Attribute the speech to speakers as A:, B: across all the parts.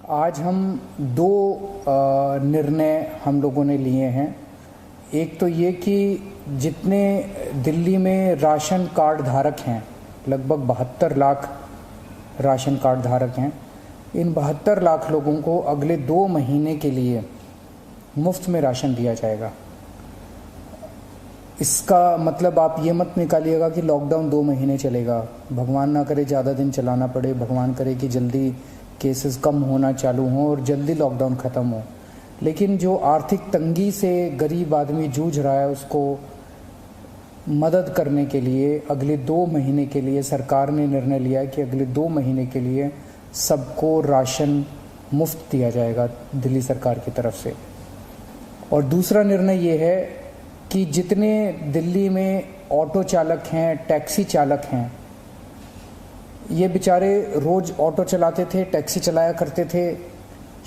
A: आज हम दो निर्णय हम लोगों ने लिए हैं। एक तो ये कि जितने दिल्ली में राशन कार्ड धारक हैं, लगभग 72 लाख राशन कार्ड धारक हैं, इन 72 लाख लोगों को अगले 2 महीने के लिए मुफ्त में राशन दिया जाएगा। इसका मतलब आप ये मत निकालिएगा कि लॉकडाउन 2 महीने चलेगा। भगवान ना करे ज़्यादा दिन चलाना पड़े, भगवान करे कि जल्दी केसेस कम होना चालू हों और जल्दी लॉकडाउन ख़त्म हो। लेकिन जो आर्थिक तंगी से गरीब आदमी जूझ रहा है, उसको मदद करने के लिए अगले 2 महीने के लिए सरकार ने निर्णय लिया है कि अगले 2 महीने के लिए सबको राशन मुफ्त दिया जाएगा दिल्ली सरकार की तरफ से। और दूसरा निर्णय ये है कि जितने दिल्ली में ऑटो चालक हैं, टैक्सी चालक हैं, ये बेचारे रोज़ ऑटो चलाते थे, टैक्सी चलाया करते थे,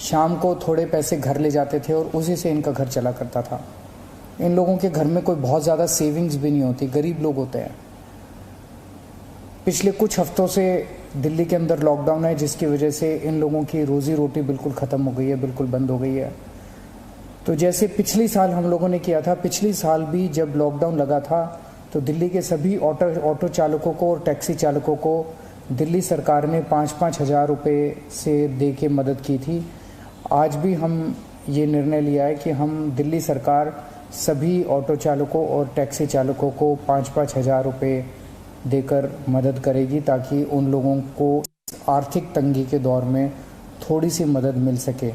A: शाम को थोड़े पैसे घर ले जाते थे और उसी से इनका घर चला करता था। इन लोगों के घर में कोई बहुत ज़्यादा सेविंग्स भी नहीं होती, गरीब लोग होते हैं। पिछले कुछ हफ्तों से दिल्ली के अंदर लॉकडाउन है, जिसकी वजह से इन लोगों की रोज़ी रोटी बिल्कुल ख़त्म हो गई है, बिल्कुल बंद हो गई है। तो जैसे पिछली साल हम लोगों ने किया था, पिछली साल भी जब लॉकडाउन लगा था तो दिल्ली के सभी ऑटो चालकों को और टैक्सी चालकों को दिल्ली सरकार ने 5-5 हज़ार रुपये से दे के मदद की थी। आज भी हम ये निर्णय लिया है कि हम दिल्ली सरकार सभी ऑटो चालकों और टैक्सी चालकों को 5-5 हज़ार रुपये देकर मदद करेगी, ताकि उन लोगों को आर्थिक तंगी के दौर में थोड़ी सी मदद मिल सके।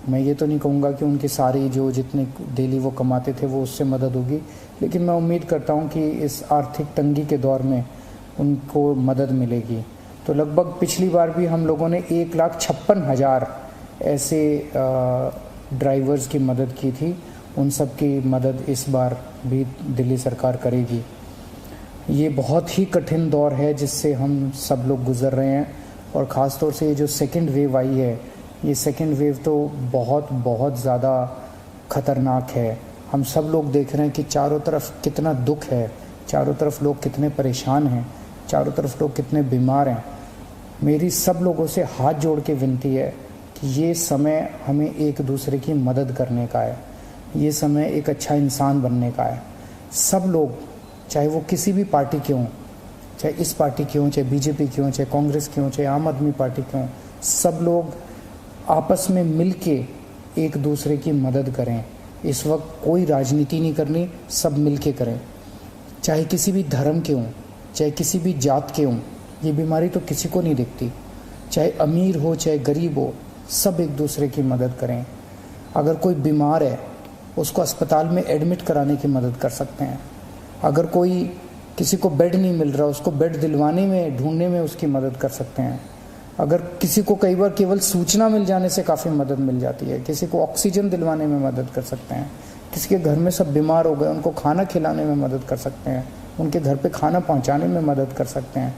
A: मैं ये तो नहीं कहूँगा कि उनकी सारी जो जितने डेली वो कमाते थे वो उससे मदद होगी, लेकिन मैं उम्मीद करता हूँ कि इस आर्थिक तंगी के दौर में उनको मदद मिलेगी। तो लगभग पिछली बार भी हम लोगों ने 1,56,000 ऐसे ड्राइवर्स की मदद की थी। उन सब की मदद इस बार भी दिल्ली सरकार करेगी। ये बहुत ही कठिन दौर है जिससे हम सब लोग गुजर रहे हैं, और ख़ास तौर से ये जो सेकंड वेव आई है, ये सेकंड वेव तो बहुत ज़्यादा ख़तरनाक है। हम सब लोग देख रहे हैं कि चारों तरफ कितना दुख है, चारों तरफ लोग कितने परेशान हैं, चारों तरफ लोग कितने बीमार हैं। मेरी सब लोगों से हाथ जोड़ के विनती है कि ये समय हमें एक दूसरे की मदद करने का है, ये समय एक अच्छा इंसान बनने का है। सब लोग, चाहे वो किसी भी पार्टी के हों, चाहे इस पार्टी के हों, चाहे बीजेपी के हों, चाहे कांग्रेस के हों, चाहे आम आदमी पार्टी के हों, सब लोग आपस में मिल के एक दूसरे की मदद करें। इस वक्त कोई राजनीति नहीं करनी, सब मिल के करें। चाहे किसी भी धर्म के हों, चाहे किसी भी जात के हों, ये बीमारी तो किसी को नहीं दिखती। चाहे अमीर हो चाहे गरीब हो, सब एक दूसरे की मदद करें। अगर कोई बीमार है, उसको अस्पताल में एडमिट कराने की मदद कर सकते हैं। अगर कोई किसी को बेड नहीं मिल रहा, उसको बेड दिलवाने में, ढूंढने में उसकी मदद कर सकते हैं। अगर किसी को कई बार केवल सूचना मिल जाने से काफ़ी मदद मिल जाती है, किसी को ऑक्सीजन दिलवाने में मदद कर सकते हैं। किसी के घर में सब बीमार हो गए, उनको खाना खिलाने में मदद कर सकते हैं, उनके घर पे खाना पहुंचाने में मदद कर सकते हैं।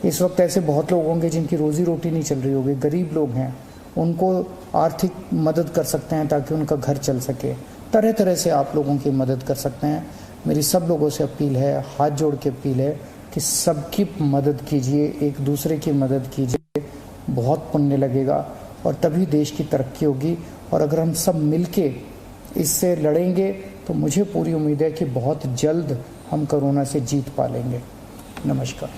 A: इस वक्त ऐसे बहुत लोग होंगे जिनकी रोज़ी रोटी नहीं चल रही होगी, गरीब लोग हैं, उनको आर्थिक मदद कर सकते हैं ताकि उनका घर चल सके। तरह तरह से आप लोगों की मदद कर सकते हैं। मेरी सब लोगों से अपील है, हाथ जोड़ के अपील है कि सबकी मदद कीजिए, एक दूसरे की मदद कीजिए। बहुत पुण्य लगेगा और तभी देश की तरक्की होगी। और अगर हम सब मिलके इससे लड़ेंगे तो मुझे पूरी उम्मीद है कि बहुत जल्द हम कोरोना से जीत पा लेंगे। नमस्कार।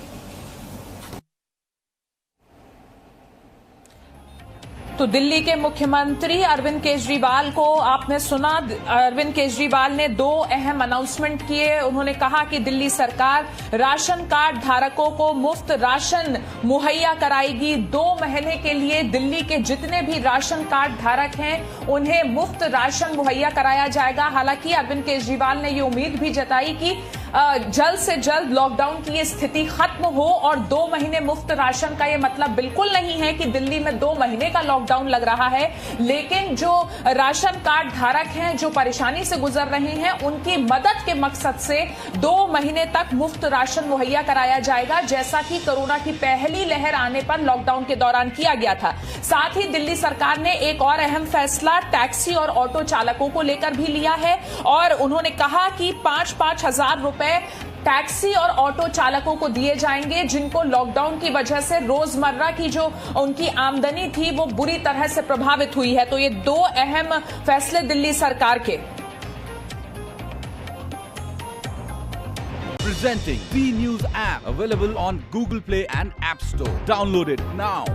B: तो दिल्ली के मुख्यमंत्री अरविंद केजरीवाल को आपने सुना। अरविंद केजरीवाल ने 2 अहम अनाउंसमेंट किए। उन्होंने कहा कि दिल्ली सरकार राशन कार्ड धारकों को मुफ्त राशन मुहैया कराएगी। 2 महीने के लिए दिल्ली के जितने भी राशन कार्ड धारक हैं उन्हें मुफ्त राशन मुहैया कराया जाएगा। हालांकि अरविंद केजरीवाल ने ये उम्मीद भी जताई कि जल्द से जल्द लॉकडाउन की ये स्थिति खत्म हो, और 2 महीने मुफ्त राशन का ये मतलब बिल्कुल नहीं है कि दिल्ली में 2 महीने का लॉकडाउन लग रहा है। लेकिन जो राशन कार्ड धारक हैं, जो परेशानी से गुजर रहे हैं, उनकी मदद के मकसद से 2 महीने तक मुफ्त राशन मुहैया कराया जाएगा, जैसा कि कोरोना की पहली लहर आने पर लॉकडाउन के दौरान किया गया था। साथ ही दिल्ली सरकार ने एक और अहम फैसला टैक्सी और ऑटो चालकों को लेकर भी लिया है, और उन्होंने कहा कि 5-5 हज़ार रुपए टैक्सी और ऑटो चालकों को दिए जाएंगे, जिनको लॉकडाउन की वजह से रोजमर्रा की जो उनकी आमदनी थी वो बुरी तरह से प्रभावित हुई है। तो ये 2 अहम फैसले दिल्ली सरकार के।
C: Presenting B News app, available on Google Play and App Store. Download it now.